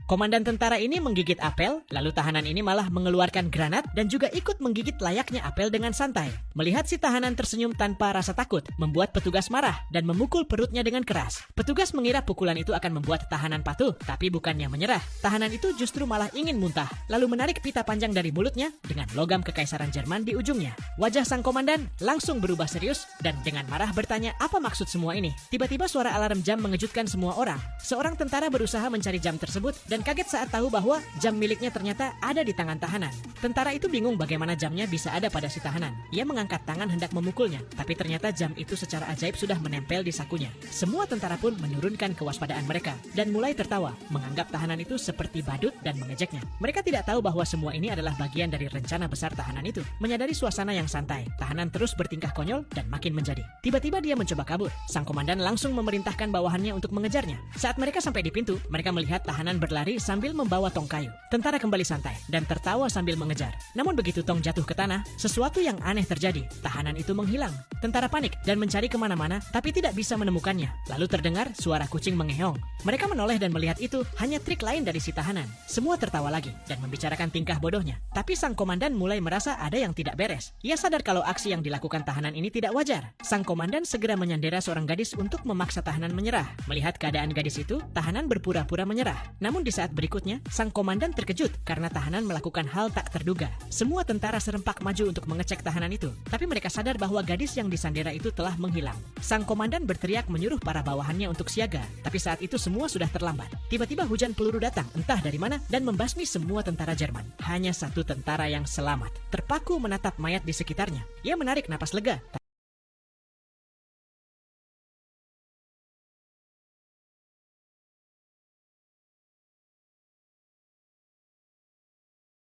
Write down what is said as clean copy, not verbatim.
Komandan tentara ini menggigit apel, lalu tahanan ini malah mengeluarkan granat dan juga ikut menggigit layaknya apel dengan santai. Melihat si tahanan tersenyum tanpa rasa takut, membuat petugas marah dan memukul perutnya dengan keras. Petugas mengira pukulan itu akan membuat tahanan patuh, tapi bukannya menyerah. Tahanan itu justru malah ingin muntah, lalu menarik pita panjang dari mulutnya dengan logam kekaisaran Jerman di ujungnya. Wajah sang komandan langsung berubah serius dan dengan marah bertanya apa maksud semua ini. Tiba-tiba suara alarm jam mengejutkan semua orang. Seorang tentara berusaha mencari jam tersebut dan kaget saat tahu bahwa jam miliknya ternyata ada di tangan tahanan. Tentara itu bingung bagaimana jamnya bisa ada pada si tahanan. Ia mengangkat tangan hendak memukulnya, tapi ternyata jam itu secara ajaib sudah menempel di sakunya. Semua tentara pun menurunkan kewaspadaan mereka dan mulai tertawa, menganggap tahanan itu seperti badut dan mengejeknya. Mereka tidak tahu bahwa semua ini adalah bagian dari rencana besar tahanan itu. Menyadari suasana yang santai, tahanan terus bertingkah konyol dan makin menjadi. Tiba-tiba dia mencoba kabur. Sang komandan langsung memerintahkan bawahannya untuk mengejarnya. Saat mereka sampai di pintu, mereka melihat tahanan berlari sambil membawa tong kayu. Tentara kembali santai dan tertawa sambil mengejar. Namun begitu tong jatuh ke tanah, sesuatu yang aneh terjadi. Tahanan itu menghilang. Tentara panik dan mencari kemana-mana, tapi tidak bisa menemukannya. Lalu terdengar suara kucing mengeong. Mereka menoleh dan melihat itu hanya trik lain dari si tahanan. Semua tertawa lagi dan membicarakan tingkah bodohnya. Tapi sang komandan mulai merasa ada yang tidak beres. Ia sadar kalau aksi yang dilakukan tahanan ini tidak wajar. Sang komandan segera menyandera seorang gadis untuk memaksa tahanan menyerah. Melihat keadaan gadis itu, tahanan berpura-pura menyerah. Namun di saat berikutnya, sang komandan terkejut karena tahanan melakukan hal tak terduga. Semua tentara serempak maju untuk mengecek tahanan itu, tapi mereka sadar bahwa gadis yang disandera itu telah menghilang. Sang komandan berteriak menyuruh para bawahannya untuk siaga, tapi saat itu semua sudah terlambat. Tiba-tiba hujan peluru datang, entah dari mana, dan membasmi semua tentara Jerman. Hanya satu tentara yang selamat, terpaku menatap mayat di sekitarnya. Ia menarik napas lega.